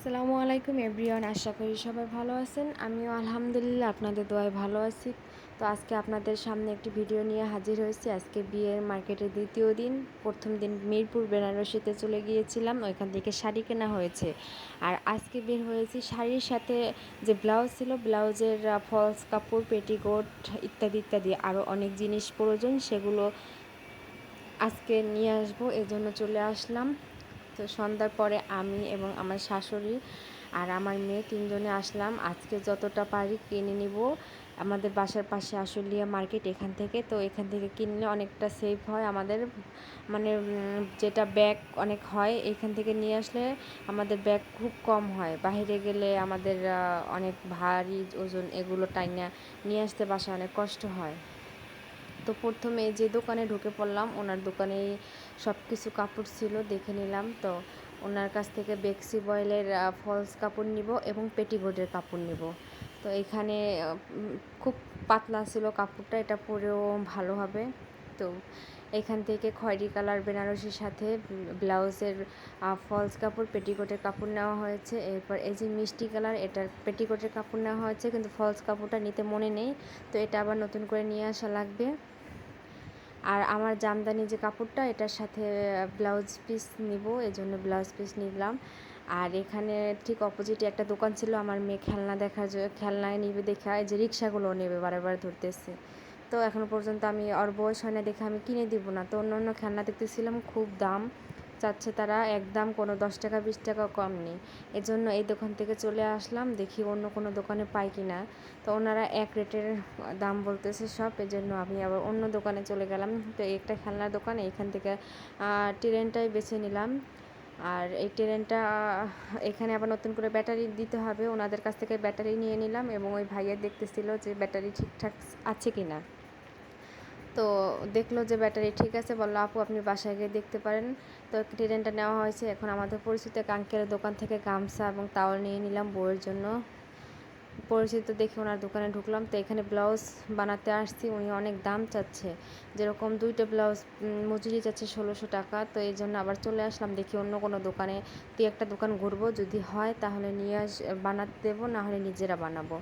আসসালামু আলাইকুম এভরিওয়ান, আশা করি সবাই ভালো আছেন। আমিও আলহামদুলিল্লাহ আপনাদের দোয়ায় ভালো আছি। তো আজকে আপনাদের সামনে একটি ভিডিও নিয়ে হাজির হয়েছি। আজকে বিয়ের মার্কেটের দ্বিতীয় দিন। প্রথম দিন মিরপুর বেনারসিতে চলে গিয়েছিলাম, ওইখান থেকে শাড়ি কেনা হয়েছে। আর আজকে বের হয়েছি শাড়ির সাথে যে ব্লাউজ ছিল, ব্লাউজের ফলস কাপড়, পেটিকোট ইত্যাদি ইত্যাদি আরও অনেক জিনিস প্রয়োজন, সেগুলো আজকে নিয়ে আসবো, এজন্য চলে আসলাম। তো সন্ধ্যার পরে আমি এবং আমার শাশুড়ি আর আমার মেয়ে তিনজনে আসলাম। আজকে যতটা পারি কিনে নিব। আমাদের বাসার পাশে আশুলিয়া মার্কেট, এখান থেকে তো এখান থেকে কিনলে অনেকটা সেভ হয় আমাদের, মানে যেটা ব্যাগ অনেক হয়, এখান থেকে নিয়ে আসলে আমাদের ব্যাগ খুব কম হয়। বাইরে গেলে আমাদের অনেক ভারী ওজন, এগুলো টাইনা নিয়ে আসতে বাসায় অনেক কষ্ট হয়। তো প্রথমে যে দোকানে ঢুকে পড়লাম, ওনার দোকানেই সব কিছু কাপড় ছিল, দেখে নিলাম। তো ওনার কাছ থেকে বেক্সি বয়েলের ফলস কাপড় নিব এবং পেটিকোটের কাপড় নিব। তো এখানে খুব পাতলা ছিল কাপড়টা, এটা পরেও ভালো হবে। তো এখান থেকে খয়েরি কালার বেনারসির সাথে ব্লাউজের ফলস কাপড়, পেটিকোটের কাপড় নেওয়া হয়েছে। এরপর এই যে মিষ্টি কালার, এটার পেটিকোটের কাপড় নেওয়া হয়েছে, কিন্তু ফলস কাপড়টা নিতে মনে নেই, তো এটা আবার নতুন করে নিয়ে আসা লাগবে। আর আমার জামদানি যে কাপড়টা, এটার সাথে ব্লাউজ পিস নিব, এজন্য ব্লাউজ পিস নিলাম। আর এখানে ঠিক অপোজিটে একটা দোকান ছিল, আমার মেয়ে খেলনা দেখার জন্য, খেলনায় নিবে দেখা, এই যে রিক্সাগুলো নেবে বারবার ধরতেছে। তো এখনও পর্যন্ত আমি ওর বয়স হয় না দেখে আমি কিনে দিব না। তো অন্য অন্য খেলনা দেখতেছিলাম, খুব দাম চাচ্ছে তারা, একদম কোনো 10 টাকা 20 টাকা কম নেই। এজন্য এই দোকান থেকে চলে আসলাম, দেখি অন্য কোনো দোকানে পাই কি না। তো ওনারা এক রেটের দাম বলতেছে সব, এজন্য আমি আবার অন্য দোকানে চলে গেলাম। তো একটা খেলনার দোকান, এখান থেকে ট্রেনটাই বেছে নিলাম। আর এই ট্রেনটা এখানে আবার নতুন করে ব্যাটারি দিতে হবে, ওনাদের কাছ থেকে ব্যাটারি নিয়ে নিলাম এবং ওই ভাইয়া দেখতেছিল যে ব্যাটারি ঠিকঠাক আছে কি না। তো দেখলো যে ব্যাটারি ঠিক আছে, বললো আপু আপনি বাসায় গিয়ে দেখতে পারেন। তো ট্রেনটা নেওয়া হয়েছে। এখন আমাদের পরিচিত এক আঙ্কেলের দোকান থেকে গামছা এবং তাওয়াল নিয়ে নিলাম বউয়ের জন্য। পরিচিত দেখে ওনার দোকানে ঢুকলাম। তো এখানে ব্লাউজ বানাতে আসছি, উনি অনেক দাম চাচ্ছে, যেরকম 2টা ব্লাউজ মজুরি চাচ্ছে 1600 টাকা। তো এই জন্য আবার চলে আসলাম, দেখি অন্য কোনো দোকানে, তুই একটা দোকান ঘুরবো, যদি হয় তাহলে নিয়ে বানাতে দেবো, না হলে নিজেরা বানাবো।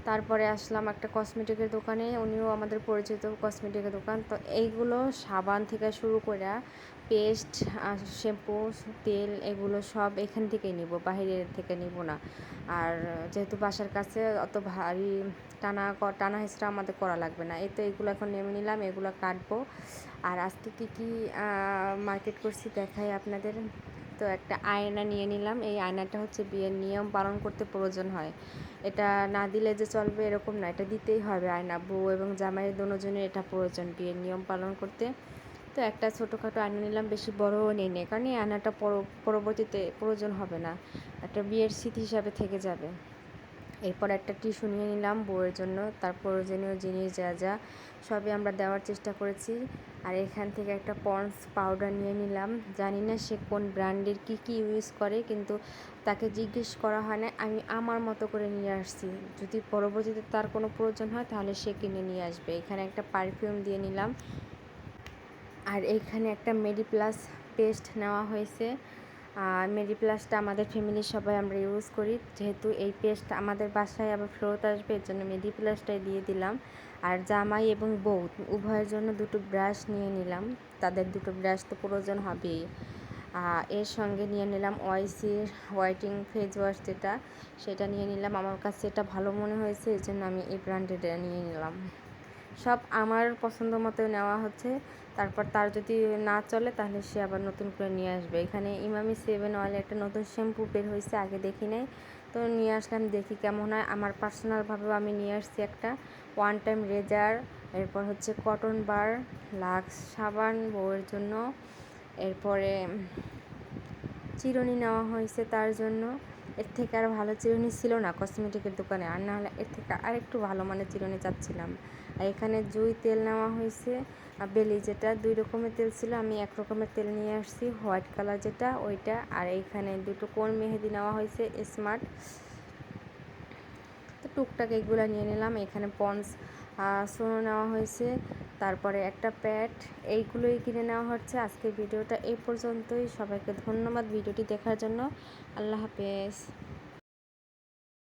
তারপরে আসলাম একটা কসমেটিকের দোকানে, উনিও আমাদের পরিচিত কসমেটিকের দোকান। তো এইগুলো সাবান থেকে শুরু করে পেস্ট, শ্যাম্পু, তেল, এগুলো সব এখান থেকেই নিব, বাইরের থেকে নিব না। আর যেহেতু বাসার কাছে, অত ভারী টানা হেঁচড়া আমাদের করা লাগবে না। এই তো এগুলো এখন নেমে নিলাম, এগুলো কাটবো। আর আজকে কী কী মার্কেট করছি দেখাই আপনাদের। তো একটা আয়না নিয়ে নিলাম। এই আয়নাটা হচ্ছে বিয়ের নিয়ম পালন করতে প্রয়োজন হয়, এটা না দিলে যে চলবে এরকম না, এটা দিতেই হবে। আয়না বউ এবং জামাইয়ের দুজনের এটা প্রয়োজন বিয়ের নিয়ম পালন করতে। তো একটা ছোটোখাটো আয়না নিলাম, বেশি বড়ও নেই, কারণ এই আয়নাটা পরবর্তীতে প্রয়োজন হবে না, একটা বিয়ের স্মৃতি হিসাবে থেকে যাবে। এরপর একটা টিস্যু নিয়ে নিলাম বউয়ের জন্য, তার প্রয়োজনীয় জিনিস যা যা সবই আমরা দেওয়ার চেষ্টা করেছি। আর এখান থেকে একটা পন্ডস পাউডার নিয়ে নিলাম। জানি না সে কোন ব্র্যান্ডের কী কী ইউজ করে, কিন্তু তাকে জিজ্ঞেস করা হয় না, আমি আমার মতো করে নিয়ে আসছি। যদি পরবর্তীতে তার কোনো প্রয়োজন হয় তাহলে সে কিনে নিয়ে আসবে। এখানে একটা পারফিউম দিয়ে নিলাম। আর এইখানে একটা মেডিপ্লাস পেস্ট নেওয়া হয়েছে। মেডিপ্লাসটা আমাদের ফ্যামিলির সবাই আমরা ইউজ করি, যেহেতু এই পেস্ট আমাদের বাসায় আবার ফেরত আসবে, এর জন্য মেডিপ্লাসটাই দিয়ে দিলাম। আর জামাই এবং বউ উভয়ের জন্য 2টো ব্রাশ নিয়ে নিলাম, তাদের 2টো ব্রাশ তো প্রয়োজন হবেই। এর সঙ্গে নিয়ে নিলাম ওয়াইসির হোয়াইটিং ফেস ওয়াশ, সেটা নিয়ে নিলাম। আমার কাছে এটা ভালো মনে হয়েছে, এর জন্য আমি এই ব্র্যান্ডেডটা নিয়ে নিলাম। সব আমার পছন্দ মতো নেওয়া হচ্ছে। তারপর তার যদি না চলে তাহলে সে আবার নতুন করে নিয়ে আসবে। এখানে ইমামি 7 অয়েল একটা নতুন শ্যাম্পু বের হয়েছে, আগে দেখি নাই, তো নিয়ে আসলাম, দেখি কেমন হয়। আমার পার্সোনালভাবেও আমি নিয়ে আসছি একটা ওয়ান টাইম রেজার, এরপর হচ্ছে কটন বার, লাক্স সাবান বউয়ের জন্য, এরপরে চিরুনি নেওয়া হয়েছে তার জন্য। এর থেকে আর ভালো চিরুনি ছিল না কসমেটিকের দোকানে, আর না হলে এর থেকে আরেকটু ভালো মানের চিরুনি চাচ্ছিলাম। আর এখানে জুই তেল নেওয়া হয়েছে, বেলি, যেটা 2 রকমের তেল ছিল, আমি 1 রকমের তেল নিয়ে আসছি, হোয়াইট কালার যেটা ওইটা। আর এইখানে 2টো কোন মেহেদি নেওয়া হয়েছে স্মার্ট। তো টুকটাক এইগুলো নিয়ে নিলাম। এখানে পন্ডস সোনো নেওয়া হয়েছে, তারপরে একটা প্যাড, এইগুলোই কিনে নেওয়া হচ্ছে। আজকের ভিডিওটা এই পর্যন্তই। সবাইকে ধন্যবাদ ভিডিওটি দেখার জন্য। আল্লাহ হাফেজ।